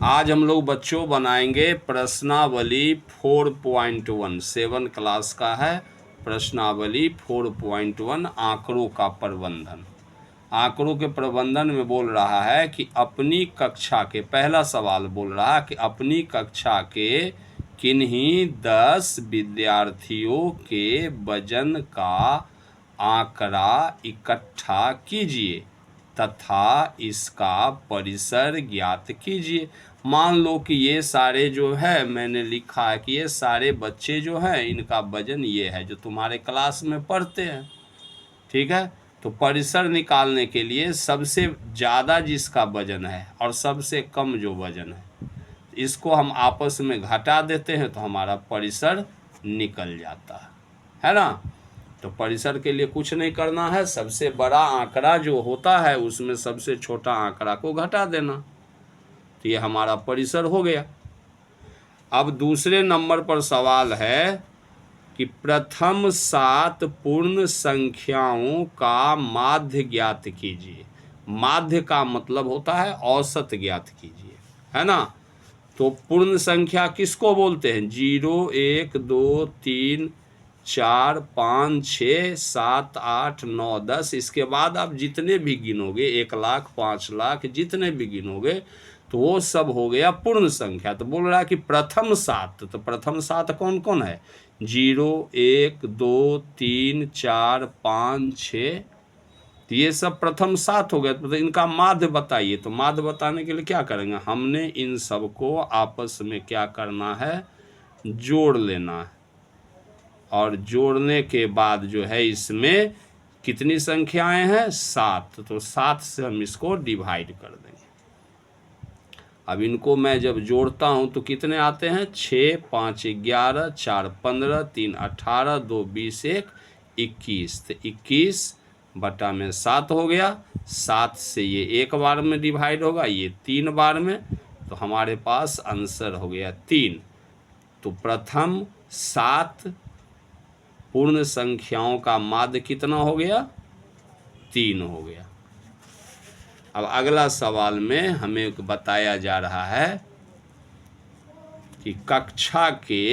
आज हम लोग बच्चों बनाएंगे प्रश्नावली 4.1, 7 क्लास का है। प्रश्नावली 4.1 आंकड़ों का प्रबंधन। आंकड़ों के प्रबंधन में बोल रहा है कि अपनी कक्षा के, पहला सवाल बोल रहा है कि अपनी कक्षा के किन्हीं 10 विद्यार्थियों के वजन का आंकड़ा इकट्ठा कीजिए तथा इसका परिसर ज्ञात कीजिए। मान लो कि ये सारे जो है, मैंने लिखा है कि ये सारे बच्चे जो हैं इनका वजन ये है जो तुम्हारे क्लास में पढ़ते हैं, ठीक है। तो परिसर निकालने के लिए सबसे ज़्यादा जिसका वजन है और सबसे कम जो वजन है, इसको हम आपस में घटा देते हैं तो हमारा परिसर निकल जाता है ना। तो परिसर के लिए कुछ नहीं करना है, सबसे बड़ा आंकड़ा जो होता है उसमें सबसे छोटा आंकड़ा को घटा देना, तो ये हमारा परिसर हो गया। अब दूसरे नंबर पर सवाल है कि प्रथम 7 पूर्ण संख्याओं का माध्य ज्ञात कीजिए। माध्य का मतलब होता है औसत ज्ञात कीजिए, है ना। तो पूर्ण संख्या किसको बोलते हैं? 0, 1, 2, 3, 4, 5, 6, 7, 8, 9, 10। इसके बाद आप जितने भी गिनोगे, 1 लाख, 5 लाख, जितने भी गिनोगे तो वो सब हो गया पूर्ण संख्या। तो बोल रहा है कि प्रथम 7, तो प्रथम 7 कौन कौन है? 0, 1, 2, 3, 4, 5, 6, तो ये सब प्रथम 7 हो गए। तो इनका माध्य बताइए। तो माध्य बताने के लिए क्या करेंगे? हमने इन सब को आपस में क्या करना है? जोड़ लेना है। और जोड़ने के बाद जो है इसमें कितनी संख्याएं हैं? 7। तो 7 से हम इसको डिवाइड कर देंगे। अब इनको मैं जब जोड़ता हूं तो कितने आते हैं? 6, 5, 11, 4, 15, 3, 18, 2, 20, 1, 21। तो 21 बटा में 7 हो गया। 7 से ये एक बार में डिवाइड होगा, ये 3 बार में, तो हमारे पास आंसर हो गया 3। तो प्रथम 7 पूर्ण संख्याओं का माध्य कितना हो गया? 3 हो गया। अब अगला सवाल में हमें बताया जा रहा है कि कक्षा के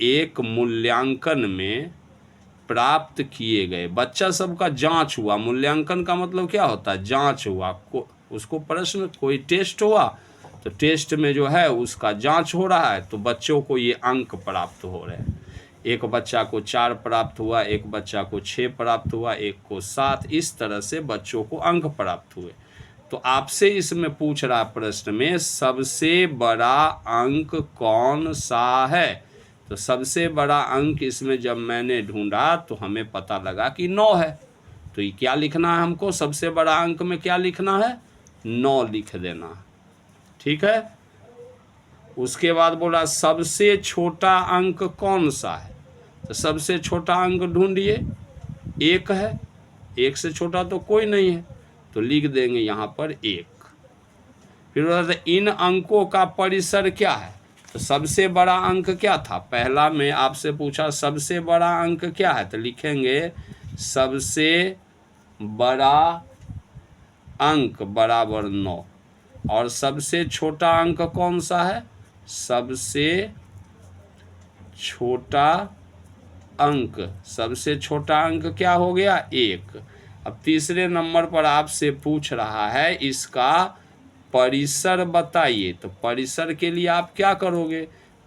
एक मूल्यांकन में प्राप्त किए गए, बच्चा सबका जांच हुआ। मूल्यांकन का मतलब क्या होता है? जांच हुआ। उसको प्रश्न, कोई टेस्ट हुआ तो टेस्ट में जो है उसका जांच हो रहा है, तो बच्चों को ये अंक प्राप्त हो रहे हैं। एक बच्चा को 4 प्राप्त हुआ, एक बच्चा को 6 प्राप्त हुआ, एक को 7। इस तरह से बच्चों को अंक प्राप्त हुए। तो आपसे इसमें पूछ रहा प्रश्न में सबसे बड़ा अंक कौन सा है? तो सबसे बड़ा अंक इसमें जब मैंने ढूंढा तो हमें पता लगा कि 9 है। तो ये क्या लिखना है हमको? सबसे बड़ा अंक में क्या लिखना है? 9 लिख देना, ठीक है। उसके बाद बोला सबसे छोटा अंक कौन सा है? तो सबसे छोटा अंक ढूंढिए। 1 है, 1 से छोटा तो कोई नहीं है, तो लिख देंगे यहाँ पर 1। फिर बोला इन अंकों का परिसर क्या है? तो सबसे बड़ा अंक क्या था? पहला में आपसे पूछा सबसे बड़ा अंक क्या है, तो लिखेंगे सबसे बड़ा अंक बराबर 9। और सबसे छोटा अंक कौन सा है? सबसे छोटा अंक, सबसे छोटा अंक क्या हो गया? 1। अब तीसरे नंबर पर आपसे पूछ रहा है इसका परिसर बताइए। तो परिसर के लिए आप क्या करोगे?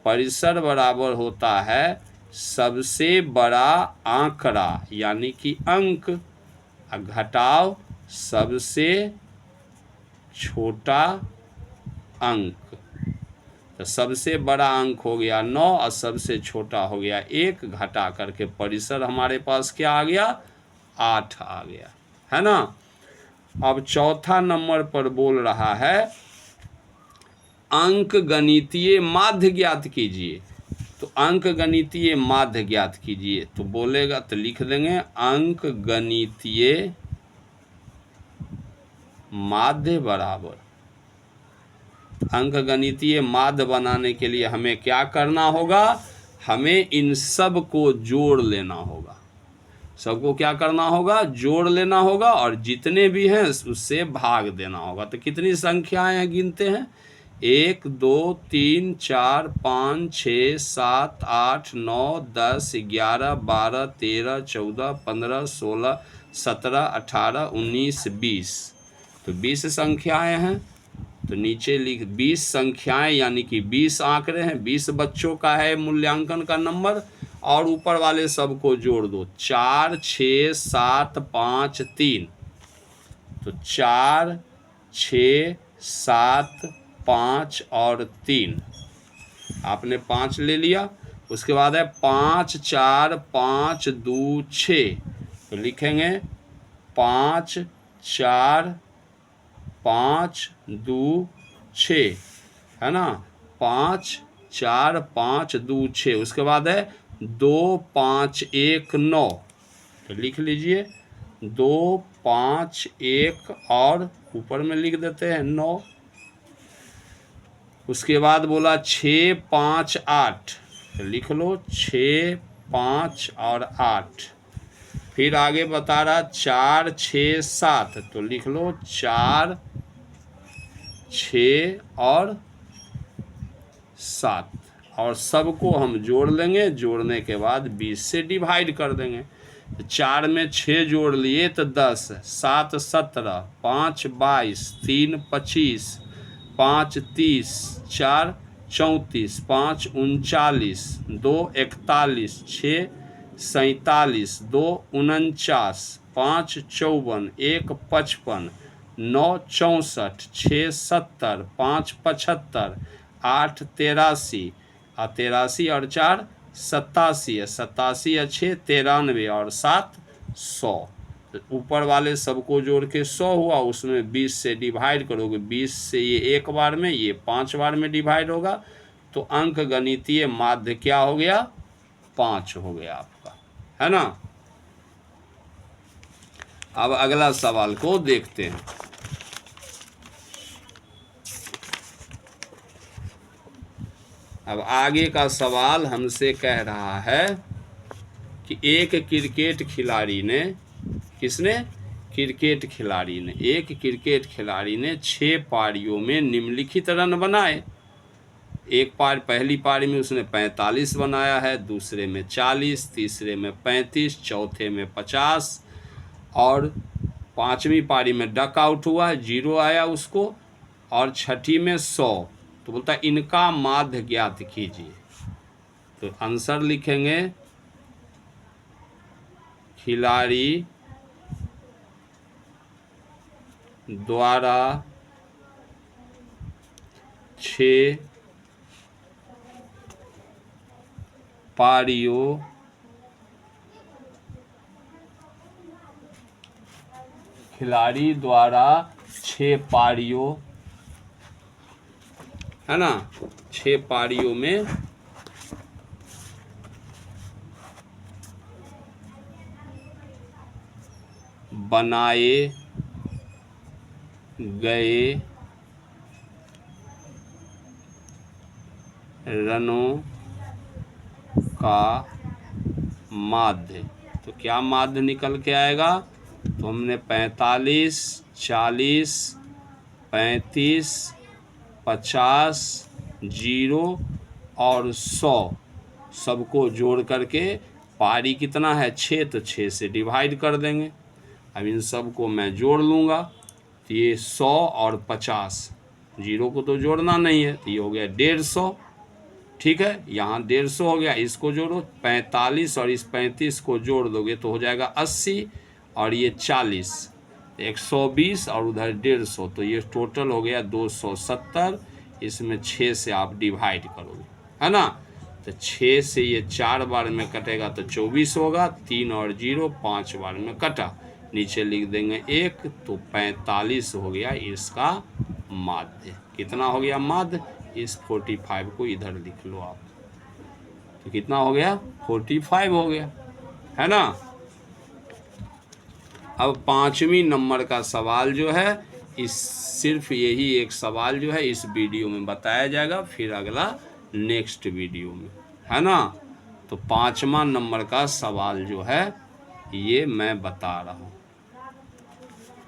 परिसर बराबर होता है सबसे बड़ा आंकड़ा यानी कि अंक घटाव सबसे छोटा अंक। तो सबसे बड़ा अंक हो गया 9 और सबसे छोटा हो गया 1, घटा करके परिसर हमारे पास क्या आ गया? 8 आ गया, है ना। अब चौथा नंबर पर बोल रहा है अंक गणितीय माध्य ज्ञात कीजिए। तो अंक गणितीय माध्य ज्ञात कीजिए, तो बोलेगा तो लिख देंगे अंक गणितीय माध्य बराबर। अंक गणितीय माध्य बनाने के लिए हमें क्या करना होगा? हमें इन सब को जोड़ लेना होगा। सबको क्या करना होगा? जोड़ लेना होगा और जितने भी हैं उससे भाग देना होगा। तो कितनी संख्याएं हैं गिनते हैं? 1 2 3 4 5 6 7 8 9 10 11 12 13 14 15 16 17 18 19 20। तो 20 संख्याएं हैं, तो नीचे लिख 20 संख्याएं यानी कि 20 आंकड़े हैं, 20 बच्चों का है मूल्यांकन का नंबर, और ऊपर वाले सबको जोड़ दो। 4 6 7 5 3, तो 4 6 7 5 और 3, आपने 5 ले लिया। उसके बाद है 5 4 5 2 6, तो लिखेंगे 5 4 5 2 6, है ना, 5 4 5 2 6। उसके बाद है 2 5 1 9, तो लिख लीजिए 2 5 1 और ऊपर में लिख देते हैं 9। उसके बाद बोला 6 5 8, तो लिख लो 6 5 और 8। फिर आगे बता रहा 4 6 7, तो लिख लो 4 6 और 7, और सबको हम जोड़ लेंगे। जोड़ने के बाद 20 से डिवाइड कर देंगे। 4 में 6 जोड़ लिए तो 10, 7 17, 5 22, 3 25, 5 30, 4 34, 5 39, 2 41, 6 47, 2 49, 5 54, 1 55, 9 64, 6 70, 5 75, 8 83, 83 और 4 87, 87 और 6 93 और 7 100। ऊपर वाले सबको जोड़ के 100 हुआ, उसमें 20 से डिवाइड करोगे। 20 से ये एक बार में, ये 5 बार में डिवाइड होगा, तो अंक गणितीय माध्य क्या हो गया? 5 हो गया आपका, है ना। अब अगला सवाल को देखते हैं। अब आगे का सवाल हमसे कह रहा है कि एक क्रिकेट खिलाड़ी ने, किसने? क्रिकेट खिलाड़ी ने, एक क्रिकेट खिलाड़ी ने 6 पारियों में निम्नलिखित रन बनाए। एक पारी, पहली पारी में उसने 45 बनाया है, दूसरे में 40, तीसरे में 35, चौथे में 50 और पांचवी पारी में डक आउट हुआ है, 0 आया उसको, और छठी में 100। तो बोलता है इनका माध्य ज्ञात कीजिए। तो आंसर लिखेंगे खिलाड़ी द्वारा 6 पारियों खिलाड़ी द्वारा 6 पारियों, है ना, 6 पारियों में बनाए गए रनों का माध्य। तो क्या माध्य निकल के आएगा? तो हमने 45, 40, 35, 50, 0 और 100 सबको जोड़ करके पारी कितना है? 6, तो 6 से डिवाइड कर देंगे। अब इन सबको मैं जोड़ लूँगा, तो ये 100 और 50, 0 को तो जोड़ना नहीं है, तो ये हो गया 150। ठीक है, यहाँ 150 हो गया, इसको जोड़ो, 45 और इस 35 को जोड़ दोगे तो हो जाएगा 80, और ये 40, 120 और उधर 150, तो ये टोटल हो गया 270। इसमें 6 से आप डिवाइड करोगे, है ना। तो 6 से ये 4 बार में कटेगा तो 24 होगा, 3 और 0 5 बार में कटा, नीचे लिख देंगे 1, तो 45 हो गया इसका माध्य। कितना हो गया माध्य? इस 45 को इधर लिख लो आप, तो कितना हो गया? 45 हो गया, है ना। अब 5वीं नंबर का सवाल जो है, इस सिर्फ यही एक सवाल जो है इस वीडियो में बताया जाएगा, फिर अगला नेक्स्ट वीडियो में, है ना। तो 5वां नंबर का सवाल जो है ये मैं बता रहा हूँ।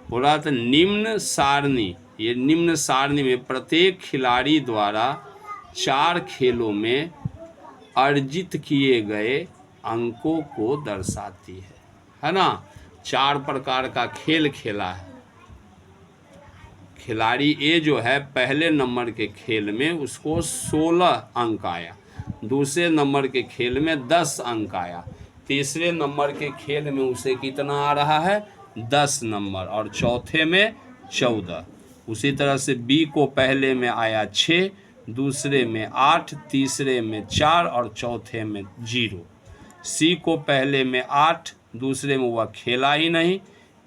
बोला तो निम्न सारणी ये निम्न सारणी में प्रत्येक खिलाड़ी द्वारा 4 खेलों में अर्जित किए गए अंकों को दर्शाती है ना। 4 प्रकार का खेल खेला है खिलाड़ी ए जो है, पहले नंबर के खेल में उसको 16 अंक आया, दूसरे नंबर के खेल में 10 अंक आया, तीसरे नंबर के खेल में उसे कितना आ रहा है 10 नंबर, और चौथे में 14। उसी तरह से बी को पहले में आया 6, दूसरे में 8, तीसरे में 4 और चौथे में 0। सी को पहले में 8, दूसरे में वह खेला ही नहीं,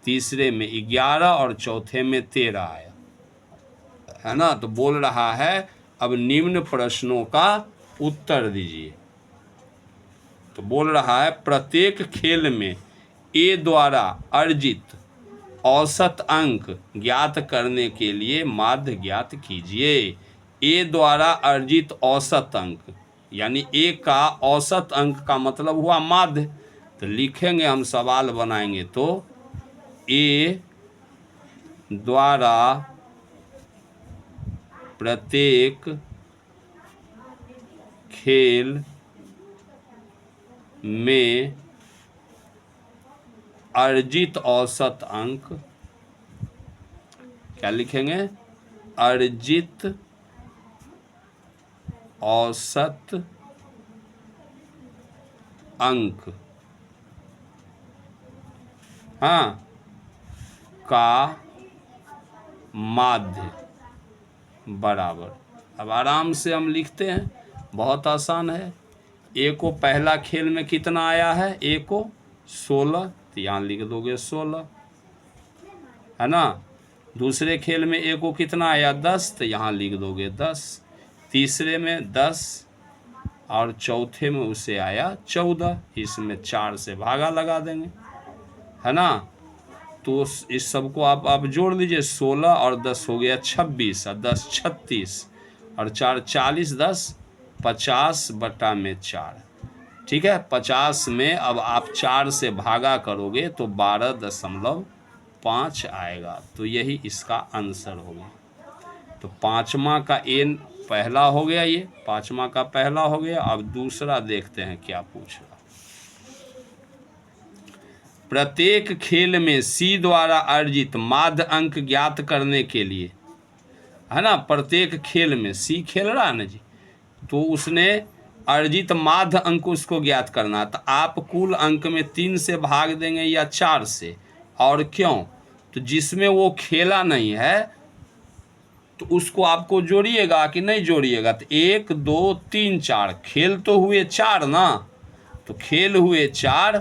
तीसरे में 11 और चौथे में 13 आया, है ना। तो बोल रहा है अब निम्न प्रश्नों का उत्तर दीजिए। तो बोल रहा है प्रत्येक खेल में ए द्वारा अर्जित औसत अंक ज्ञात करने के लिए माध्य ज्ञात कीजिए। ए द्वारा अर्जित औसत अंक यानी ए का औसत अंक का मतलब हुआ माध्य। तो लिखेंगे हम, सवाल बनाएंगे तो ए द्वारा प्रत्येक खेल में अर्जित औसत अंक, क्या लिखेंगे, अर्जित औसत अंक हाँ का माध्य बराबर। अब आराम से हम लिखते हैं, बहुत आसान है। ए को पहला खेल में कितना आया है, ए को 16, तो यहाँ लिख दोगे 16, है ना। दूसरे खेल में ए को कितना आया 10, तो यहाँ लिख दोगे 10, तीसरे में 10 और चौथे में उसे आया 14, इसमें 4 से भागा लगा देंगे, है ना। तो इस सब को आप जोड़ लीजिए, 16 और 10 हो गया 26, और 10 36 और 4 40, 10 50/4, ठीक है। 50 में अब आप 4 से भागा करोगे तो 12.5 आएगा, तो यही इसका आंसर होगा। तो पांचवा का एन पहला हो गया, ये पांचवा का पहला हो गया। अब दूसरा देखते हैं क्या पूछ रहा। प्रत्येक खेल में सी द्वारा अर्जित माध्य अंक ज्ञात करने के लिए, है ना, प्रत्येक खेल में सी खेल रहा है ना जी, तो उसने अर्जित माध्य अंक उसको ज्ञात करना। तो आप कुल अंक में 3 से भाग देंगे या 4 से, और क्यों, तो जिसमें वो खेला नहीं है तो उसको आपको जोड़िएगा कि नहीं जोड़िएगा। तो 1 2 3 4 खेल तो हुए 4 ना, तो खेल हुए 4,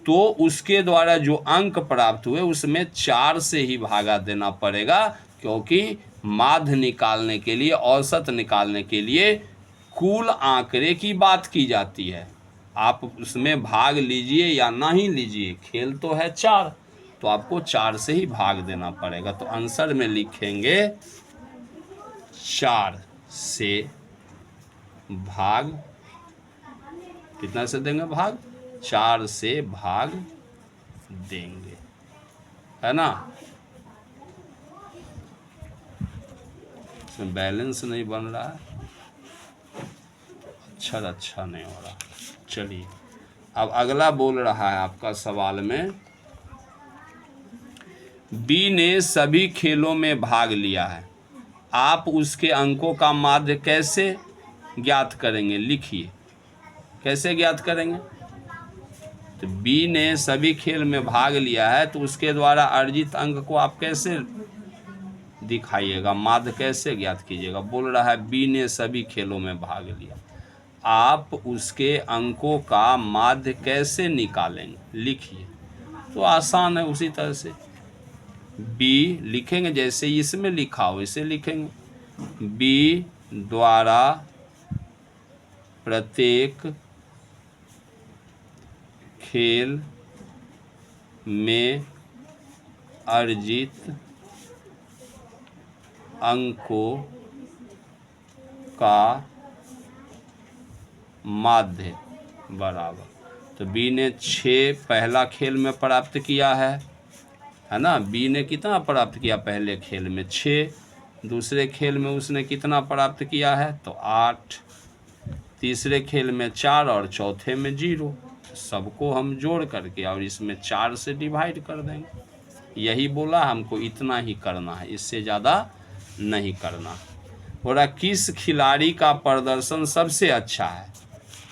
तो उसके द्वारा जो अंक प्राप्त हुए उसमें 4 से ही भागा देना पड़ेगा, क्योंकि माध्य निकालने के लिए, औसत निकालने के लिए कुल आंकड़े की बात की जाती है। आप उसमें भाग लीजिए या नहीं लीजिए, खेल तो है 4, तो आपको 4 से ही भाग देना पड़ेगा। तो आंसर में लिखेंगे 4 से भाग, कितना से देंगे भाग, 4 से भाग देंगे, है ना। इसमें बैलेंस नहीं बन रहा है, अच्छा नहीं हो रहा। चलिए अब अगला बोल रहा है आपका सवाल में, बी ने सभी खेलों में भाग लिया है, आप उसके अंकों का माध्य कैसे ज्ञात करेंगे, लिखिए। कैसे ज्ञात करेंगे, तो बी ने सभी खेल में भाग लिया है, तो उसके द्वारा अर्जित अंक को आप कैसे दिखाइएगा, माध्य कैसे ज्ञात कीजिएगा। बोल रहा है बी ने सभी खेलों में भाग लिया, आप उसके अंकों का माध्य कैसे निकालेंगे, लिखिए। तो आसान है, उसी तरह से बी लिखेंगे जैसे इसमें लिखा हो इसे लिखेंगे। बी द्वारा प्रत्येक खेल में अर्जित अंकों का माध्य बराबर। तो बी ने 6 पहला खेल में प्राप्त किया है ना। बी ने कितना प्राप्त किया पहले खेल में, 6, दूसरे खेल में उसने कितना प्राप्त किया है, तो 8, तीसरे खेल में 4 और चौथे में 0। सबको हम जोड़ करके और इसमें 4 से डिवाइड कर देंगे। यही बोला, हमको इतना ही करना है, इससे ज़्यादा नहीं करना। बोला किस खिलाड़ी का प्रदर्शन सबसे अच्छा है।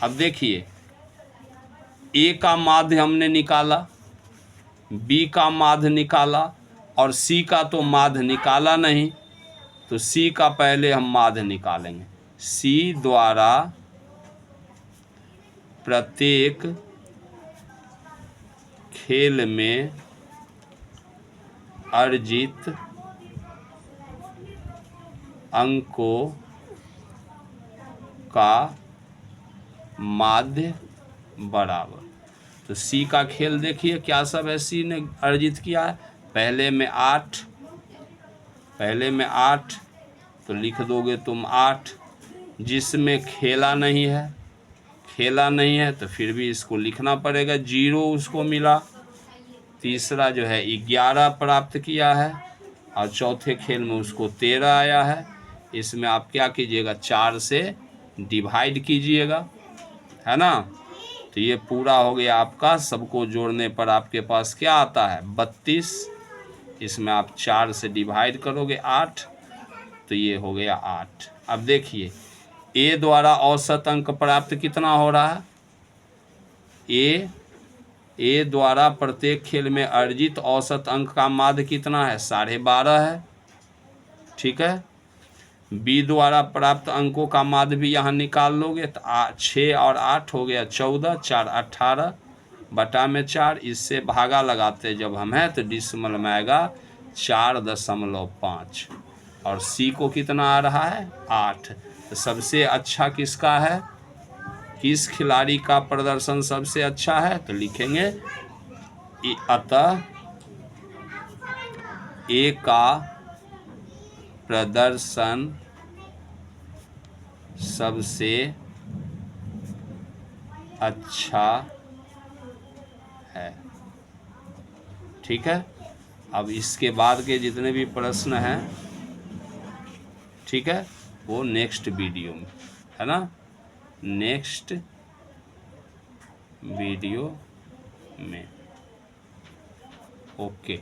अब देखिए, ए का माध्य हमने निकाला, बी का माध्य निकाला और सी का तो माध्य निकाला नहीं, तो सी का पहले हम माध्य निकालेंगे। सी द्वारा प्रत्येक खेल में अर्जित अंकों का माध्य बराबर। तो सी का खेल देखिए क्या सब है सी ने अर्जित किया है। पहले में 8 तो लिख दोगे तुम 8, जिसमें खेला नहीं है तो फिर भी इसको लिखना पड़ेगा, 0 उसको मिला। तीसरा जो है 11 प्राप्त किया है और चौथे खेल में उसको 13 आया है। इसमें आप क्या कीजिएगा, 4 से डिवाइड कीजिएगा, है ना। तो ये पूरा हो गया आपका। सबको जोड़ने पर आपके पास क्या आता है, 32। इसमें आप 4 से डिवाइड करोगे 8, तो ये हो गया 8। अब देखिए ए द्वारा औसत अंक प्राप्त कितना हो रहा है। ए द्वारा प्रत्येक खेल में अर्जित औसत अंक का माध्य कितना है, 12.5 है, ठीक है। बी द्वारा प्राप्त अंकों का माध्य भी यहाँ निकाल लोगे तो 6 और 8 हो गया 14, 4 18 बटा में 4। इससे भागा लगाते जब हम हैं तो डिसमल में आएगा 4.5 और सी को कितना आ रहा है, 8। तो सबसे अच्छा किसका है, किस खिलाड़ी का प्रदर्शन सबसे अच्छा है, तो लिखेंगे अतः ए का प्रदर्शन सबसे अच्छा है, ठीक है। अब इसके बाद के जितने भी प्रश्न हैं, ठीक है, वो नेक्स्ट वीडियो में, है ना, नेक्स्ट वीडियो में। ओके।